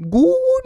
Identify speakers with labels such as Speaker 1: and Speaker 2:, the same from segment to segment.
Speaker 1: Good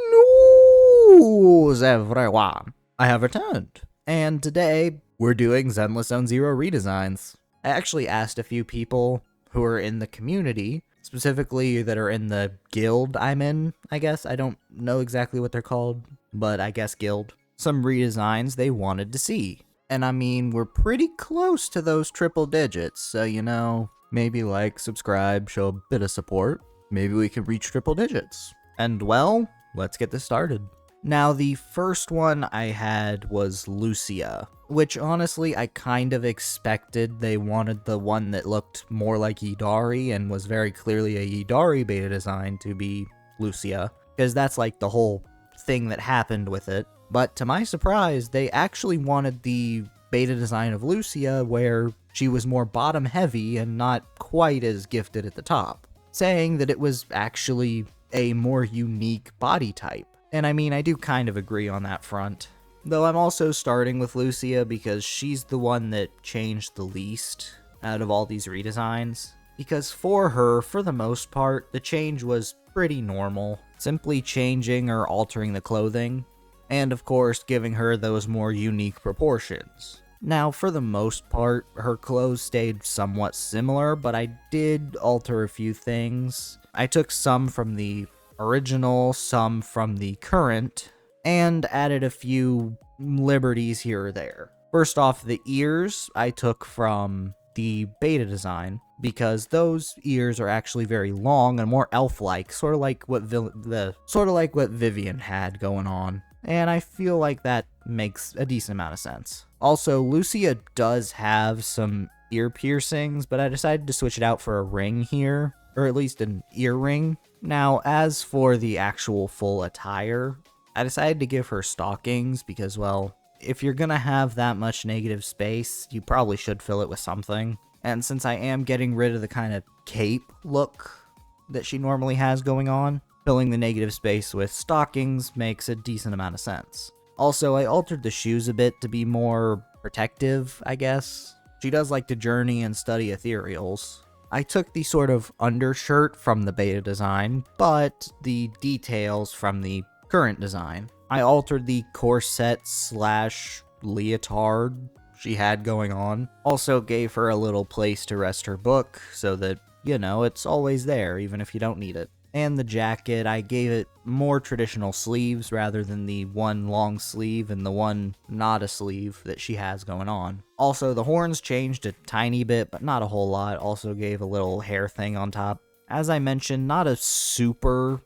Speaker 1: news, everyone! I have returned, and today we're doing Zenless Zone Zero redesigns. I actually asked a few people who are in the community, specifically that are in the guild I'm in, I guess. I don't know exactly what they're called, but I guess guild. Some redesigns they wanted to see. And I mean, we're pretty close to those triple digits, so maybe like, subscribe, show a bit of support. Maybe we can reach triple digits. And well, let's get this started. Now, the first one I had was Lucia, which honestly I kind of expected. They wanted the one that looked more like Yidari and was very clearly a Yidari beta design to be Lucia, because that's like the whole thing that happened with it. But to my surprise, they actually wanted the beta design of Lucia where she was more bottom heavy and not quite as gifted at the top, saying that it was actually a more unique body type. And I mean, I do kind of agree on that front. Though I'm also starting with Lucia because she's the one that changed the least out of all these redesigns. Because for her, for the most part, the change was pretty normal. Simply changing or altering the clothing, and of course giving her those more unique proportions. Now, for the most part, her clothes stayed somewhat similar, but I did alter a few things. I took some from the original, some from the current, and added a few liberties here or there. First off, the ears I took from the beta design, because those ears are actually very long and more elf-like, sort of like what Vivian had going on. And I feel like that makes a decent amount of sense. Also, Lucia does have some ear piercings, but I decided to switch it out for a ring here, or at least an ear ring. Now, as for the actual full attire, I decided to give her stockings because, well, if you're gonna have that much negative space, you probably should fill it with something. And since I am getting rid of the kind of cape look that she normally has going on, filling the negative space with stockings makes a decent amount of sense. Also, I altered the shoes a bit to be more protective, I guess. She does like to journey and study ethereals. I took the sort of undershirt from the beta design, but the details from the current design. I altered the corset slash leotard she had going on. Also gave her a little place to rest her book so that, it's always there even if you don't need it. And the jacket, I gave it more traditional sleeves rather than the one long sleeve and the one not a sleeve that she has going on. Also, the horns changed a tiny bit, but not a whole lot. Also gave a little hair thing on top. As I mentioned, not a super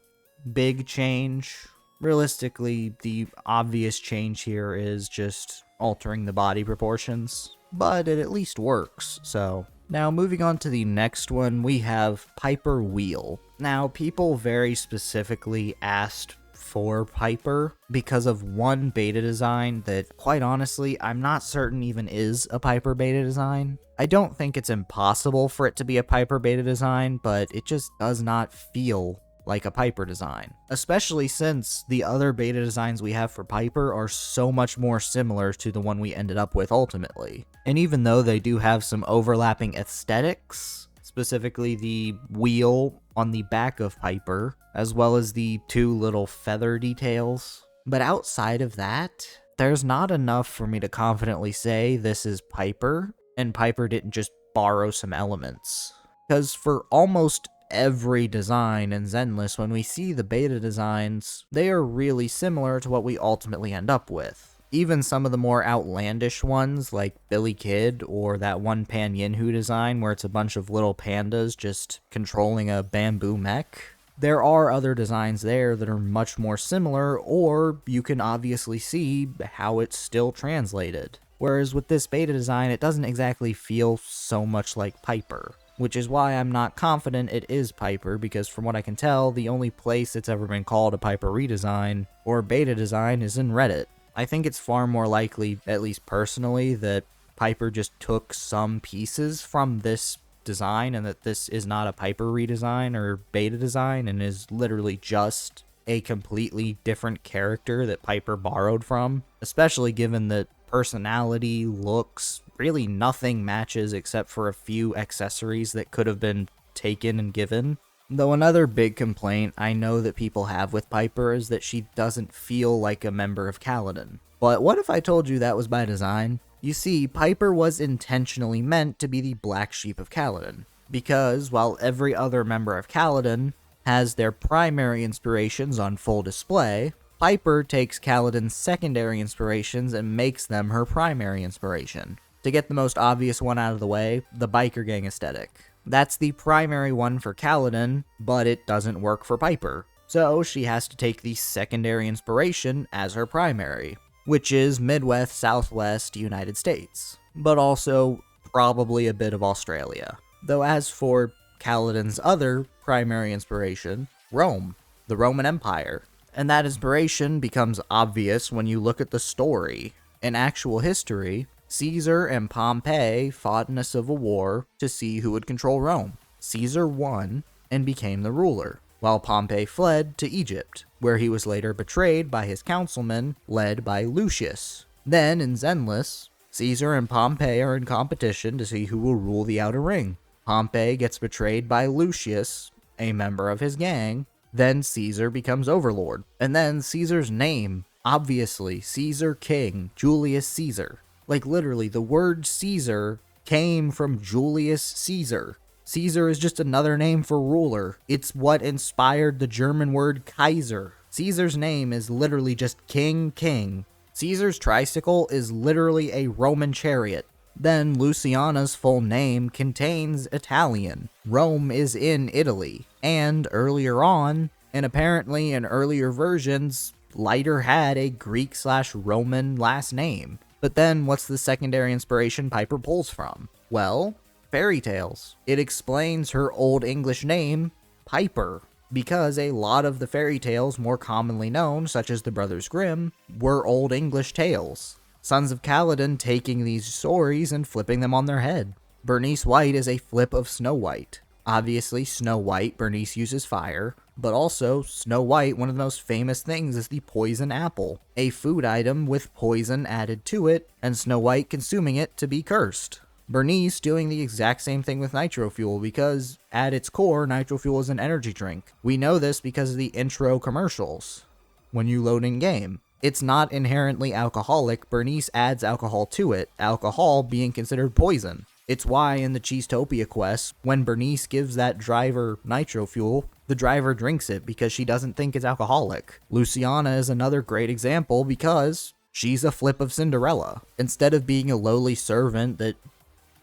Speaker 1: big change. Realistically, the obvious change here is just altering the body proportions, but it at least works, so. Now, moving on to the next one, we have Piper Wheel. Now, people very specifically asked for Piper because of one beta design that, quite honestly, I'm not certain even is a Piper beta design. I don't think it's impossible for it to be a Piper beta design, but it just does not feel like a Piper design. Especially since the other beta designs we have for Piper are so much more similar to the one we ended up with ultimately. And even though they do have some overlapping aesthetics, specifically the wheel on the back of Piper, as well as the two little feather details, but outside of that, there's not enough for me to confidently say this is Piper, and Piper didn't just borrow some elements. Because for almost every design in Zenless, when we see the beta designs, they are really similar to what we ultimately end up with. Even some of the more outlandish ones, like Billy Kid, or that one Pan Yinhu design where it's a bunch of little pandas just controlling a bamboo mech. There are other designs there that are much more similar, or you can obviously see how it's still translated. Whereas with this beta design, it doesn't exactly feel so much like Piper. Which is why I'm not confident it is Piper, because from what I can tell, the only place it's ever been called a Piper redesign or beta design is in Reddit. I think it's far more likely, at least personally, that Piper just took some pieces from this design and that this is not a Piper redesign or beta design and is literally just a completely different character that Piper borrowed from, especially given that personality, looks, really nothing matches except for a few accessories that could have been taken and given. Though another big complaint I know that people have with Piper is that she doesn't feel like a member of Kaladin. But what if I told you that was by design? You see, Piper was intentionally meant to be the black sheep of Kaladin, because while every other member of Kaladin has their primary inspirations on full display, Piper takes Kaladin's secondary inspirations and makes them her primary inspiration. To get the most obvious one out of the way, the biker gang aesthetic. That's the primary one for Kaladin, but it doesn't work for Piper. So she has to take the secondary inspiration as her primary, which is Midwest, Southwest United States, but also probably a bit of Australia. Though as for Kaladin's other primary inspiration, Rome, the Roman Empire. And that inspiration becomes obvious when you look at the story. In actual history, Caesar and Pompey fought in a civil war to see who would control Rome. Caesar won and became the ruler, while Pompey fled to Egypt, where he was later betrayed by his councilmen, led by Lucius. Then, in Zenless, Caesar and Pompey are in competition to see who will rule the Outer Ring. Pompey gets betrayed by Lucius, a member of his gang. Then Caesar becomes overlord. And then Caesar's name, obviously, Caesar King, Julius Caesar. Like literally, the word Caesar came from Julius Caesar. Caesar is just another name for ruler. It's what inspired the German word Kaiser. Caesar's name is literally just King. Caesar's tricycle is literally a Roman chariot. Then Luciana's full name contains Italian. Rome is in Italy. And earlier on, and apparently in earlier versions, Lighter had a Greek/Roman last name. But then what's the secondary inspiration Piper pulls from? Well, fairy tales. It explains her Old English name, Piper, because a lot of the fairy tales more commonly known, such as the Brothers Grimm, were Old English tales. Sons of Kaladin taking these stories and flipping them on their head. Bernice White is a flip of Snow White. Obviously, Snow White, Bernice uses fire, but also, Snow White, one of the most famous things is the poison apple, a food item with poison added to it, and Snow White consuming it to be cursed. Bernice doing the exact same thing with Nitro Fuel, because at its core, Nitro Fuel is an energy drink. We know this because of the intro commercials. When you load in game, it's not inherently alcoholic. Bernice adds alcohol to it, alcohol being considered poison. It's why in the Cheesetopia quest, when Bernice gives that driver Nitro Fuel, the driver drinks it because she doesn't think it's alcoholic. Luciana is another great example because she's a flip of Cinderella. Instead of being a lowly servant that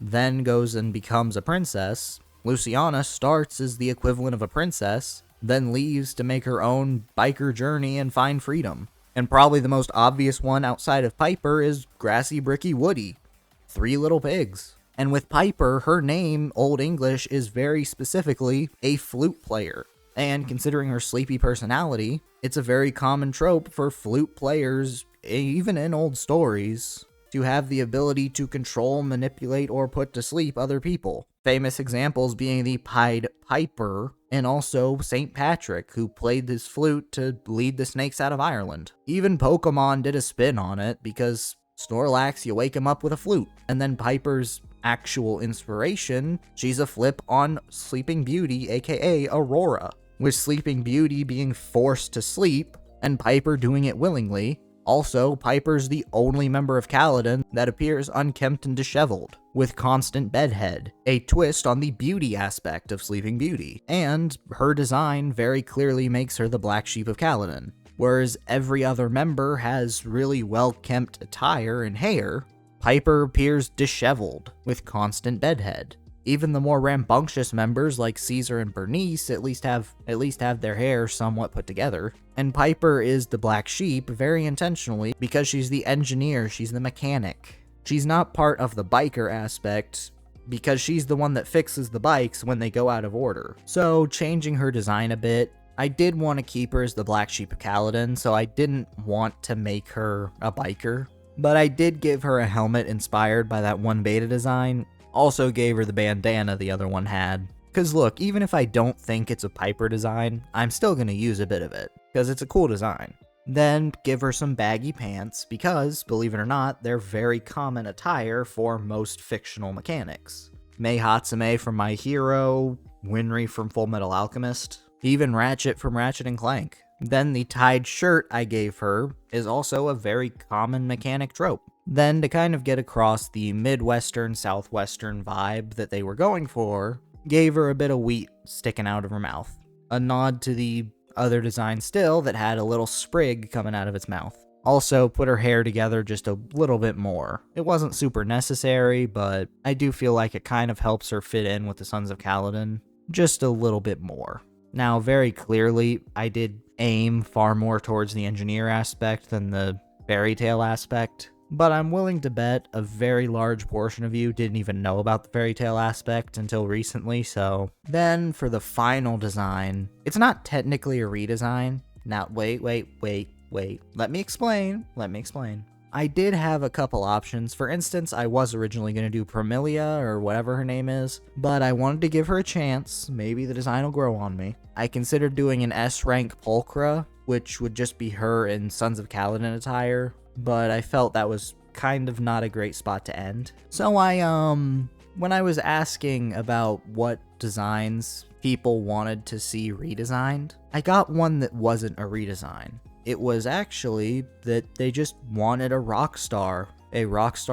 Speaker 1: then goes and becomes a princess, Luciana starts as the equivalent of a princess, then leaves to make her own biker journey and find freedom. And probably the most obvious one outside of Piper is Grassy Bricky Woody, Three Little Pigs. And with Piper, her name, Old English, is very specifically a flute player. And considering her sleepy personality, it's a very common trope for flute players, even in old stories, to have the ability to control, manipulate, or put to sleep other people. Famous examples being the Pied Piper, and also St. Patrick, who played his flute to lead the snakes out of Ireland. Even Pokemon did a spin on it, because Snorlax, you wake him up with a flute. And then Piper's actual inspiration, she's a flip on Sleeping Beauty, aka Aurora, with Sleeping Beauty being forced to sleep, and Piper doing it willingly. Also, Piper's the only member of Kaladin that appears unkempt and disheveled, with constant bedhead, a twist on the beauty aspect of Sleeping Beauty, and her design very clearly makes her the black sheep of Kaladin. Whereas every other member has really well-kempt attire and hair, Piper appears disheveled, with constant bedhead. Even the more rambunctious members like Caesar and Bernice at least have their hair somewhat put together. And Piper is the black sheep very intentionally because she's the engineer, she's the mechanic. She's not part of the biker aspect because she's the one that fixes the bikes when they go out of order. So changing her design a bit, I did want to keep her as the black sheep of Kaladin, so I didn't want to make her a biker. But I did give her a helmet inspired by that one beta design. Also gave her the bandana the other one had. Cause look, even if I don't think it's a Piper design, I'm still gonna use a bit of it, cause it's a cool design. Then give her some baggy pants, because, believe it or not, they're very common attire for most fictional mechanics. Mei Hatsume from My Hero, Winry from Full Metal Alchemist, even Ratchet from Ratchet and Clank. Then the tied shirt I gave her is also a very common mechanic trope. Then to kind of get across the Midwestern, Southwestern vibe that they were going for, gave her a bit of wheat sticking out of her mouth. A nod to the other design still that had a little sprig coming out of its mouth. Also put her hair together just a little bit more. It wasn't super necessary, but I do feel like it kind of helps her fit in with the Sons of Kaladin just a little bit more. Now, very clearly, I did aim far more towards the engineer aspect than the fairy tale aspect, but I'm willing to bet a very large portion of you didn't even know about the fairy tale aspect until recently, so... Then, for the final design, it's not technically a redesign. Now, wait. Let me explain. I did have a couple options. For instance, I was originally going to do Promilia, or whatever her name is, but I wanted to give her a chance. Maybe the design will grow on me. I considered doing an S-rank Pulchra, which would just be her in Sons of Kaladin attire, but I felt that was kind of not a great spot to end. So when I was asking about what designs people wanted to see redesigned, I got one that wasn't a redesign. It was actually that they just wanted a rock star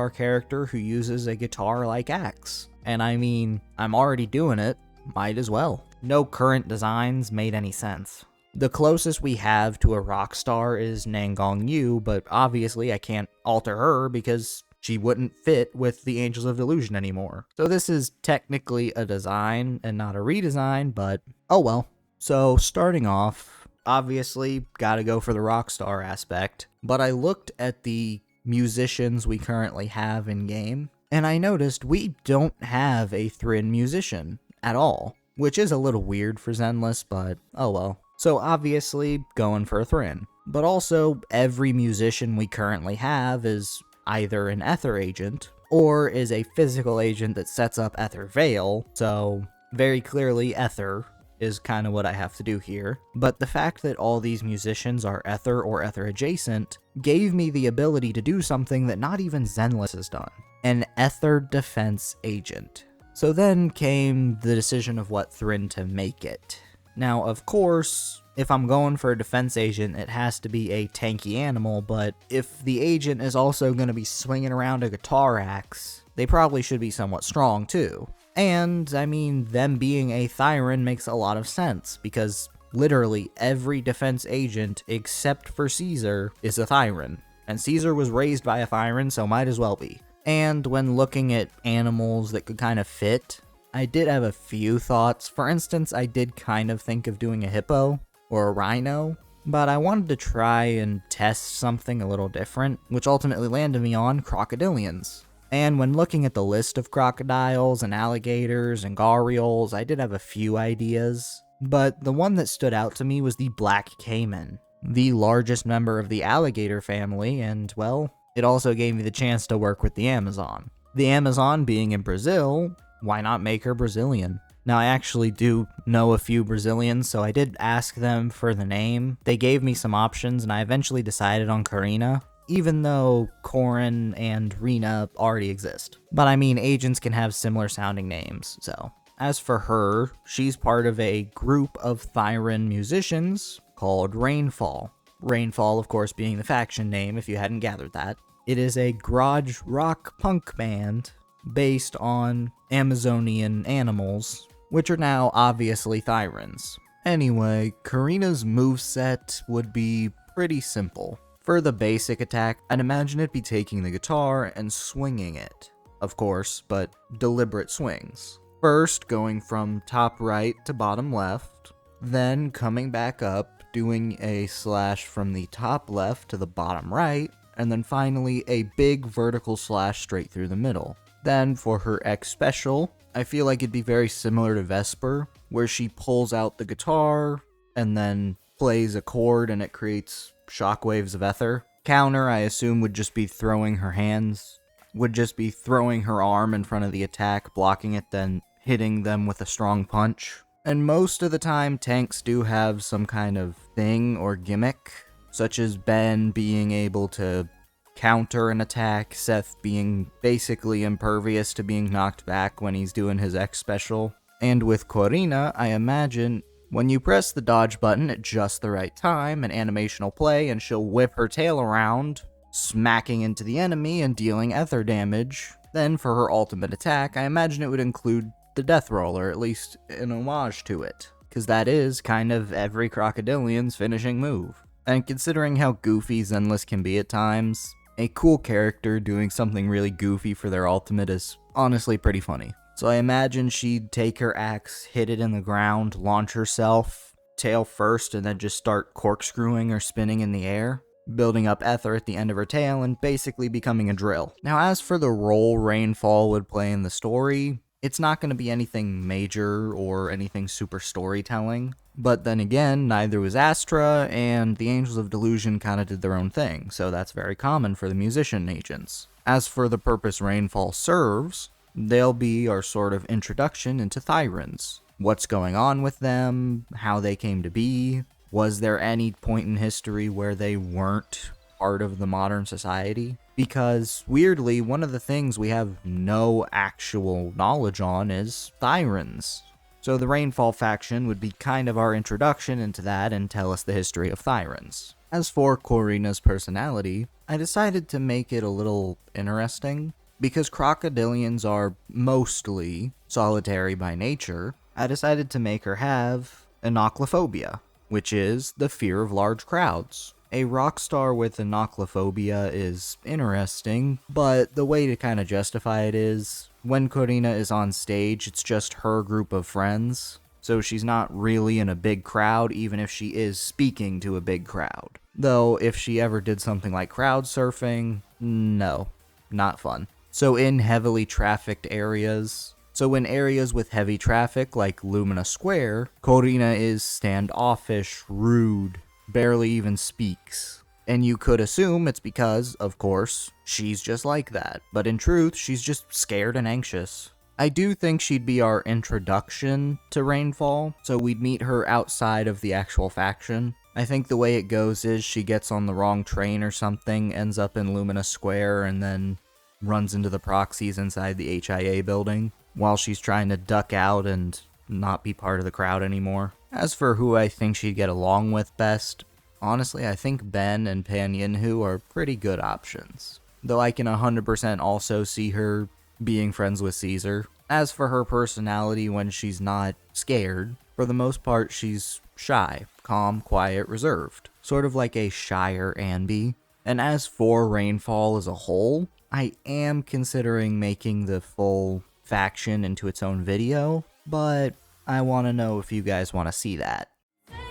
Speaker 1: character who uses a guitar-like axe. And I mean, I'm already doing it, might as well. No current designs made any sense. The closest we have to a rock star is Nangong Yu, but obviously I can't alter her because she wouldn't fit with the Angels of Delusion anymore. So this is technically a design and not a redesign, but oh well. So starting off, obviously gotta go for the rock star aspect, but I looked at the musicians we currently have in game, and I noticed we don't have a Thrin musician at all, which is a little weird for Zenless, but oh well. So obviously going for a Thrin, but also every musician we currently have is either an Ether agent, or is a physical agent that sets up Ether Veil, so very clearly Ether is kind of what I have to do here. But the fact that all these musicians are Ether or Ether adjacent gave me the ability to do something that not even Zenless has done. An Ether defense agent. So then came the decision of what Thrin to make it. Now, of course, if I'm going for a defense agent, it has to be a tanky animal, but if the agent is also going to be swinging around a guitar axe, they probably should be somewhat strong too. And, I mean, them being a Thyran makes a lot of sense, because literally every defense agent except for Caesar is a Thyran. And Caesar was raised by a Thyran, so might as well be. And when looking at animals that could kind of fit, I did have a few thoughts. For instance, I did kind of think of doing a hippo or a rhino, but I wanted to try and test something a little different, which ultimately landed me on crocodilians. And when looking at the list of crocodiles and alligators and gharials, I did have a few ideas, but the one that stood out to me was the black caiman, the largest member of the alligator family, and well, it also gave me the chance to work with the Amazon. The Amazon being in Brazil, why not make her Brazilian? Now, I actually do know a few Brazilians, so I did ask them for the name. They gave me some options, and I eventually decided on Karina, even though Corin and Rena already exist. But I mean, agents can have similar sounding names, so. As for her, she's part of a group of Thyran musicians called Rainfall. Rainfall, of course, being the faction name, if you hadn't gathered that. It is a garage rock punk band based on Amazonian animals, which are now obviously Thyrans. Anyway, Karina's moveset would be pretty simple. For the basic attack, I'd imagine it be taking the guitar and swinging it. Of course, but deliberate swings. First, going from top right to bottom left, then coming back up, doing a slash from the top left to the bottom right, and then finally a big vertical slash straight through the middle. Then for her X special, I feel like it'd be very similar to Vesper, where she pulls out the guitar and then plays a chord and it creates shockwaves of ether. Counter, I assume, would just be throwing her hands, would just be throwing her arm in front of the attack, blocking it, then hitting them with a strong punch. And most of the time, tanks do have some kind of thing or gimmick, such as Ben being able to counter an attack, Seth being basically impervious to being knocked back when he's doing his X special. And with Corina, I imagine when you press the dodge button at just the right time, an animation will play and she'll whip her tail around, smacking into the enemy and dealing ether damage. Then for her ultimate attack, I imagine it would include the death roll, or at least an homage to it, because that is kind of every Crocodilian's finishing move. And considering how goofy Zenless can be at times, a cool character doing something really goofy for their ultimate is honestly pretty funny. So I imagine she'd take her axe, hit it in the ground, launch herself, tail first, and then just start corkscrewing or spinning in the air, building up ether at the end of her tail and basically becoming a drill. Now as for the role Rainfall would play in the story, it's not going to be anything major or anything super storytelling. But then again, neither was Astra, and the Angels of Delusion kind of did their own thing, so that's very common for the musician agents. As for the purpose Rainfall serves, they'll be our sort of introduction into Thyrans. What's going on with them, how they came to be, was there any point in history where they weren't part of the modern society? Because, weirdly, one of the things we have no actual knowledge on is Thyrans. So the Rainfall faction would be kind of our introduction into that and tell us the history of Thyrans. As for Corina's personality, I decided to make it a little interesting. Because Crocodilians are mostly solitary by nature, I decided to make her have anoclophobia, which is the fear of large crowds. A rock star with anoclophobia is interesting, but the way to kind of justify it is, when Corina is on stage, it's just her group of friends, so she's not really in a big crowd, even if she is speaking to a big crowd. Though, if she ever did something like crowd surfing, no, not fun. So in heavily trafficked areas, in areas with heavy traffic like Lumina Square, Corina is standoffish, rude, barely even speaks. And you could assume it's because, of course, she's just like that. But in truth, she's just scared and anxious. I do think she'd be our introduction to Rainfall, so we'd meet her outside of the actual faction. I think the way it goes is she gets on the wrong train or something, ends up in Lumina Square, and then runs into the proxies inside the HIA building, while she's trying to duck out and not be part of the crowd anymore. As for who I think she'd get along with best, honestly I think Ben and Pan Yinhu are pretty good options. Though I can 100% also see her being friends with Caesar. As for her personality when she's not scared, for the most part she's shy, calm, quiet, reserved. Sort of like a shyer Anby. And as for Rainfall as a whole, I am considering making the full faction into its own video, but I want to know if you guys want to see that.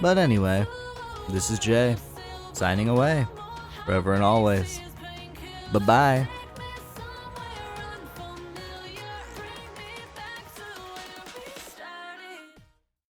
Speaker 1: But anyway, this is Jay, signing away, forever and always. Bye-bye.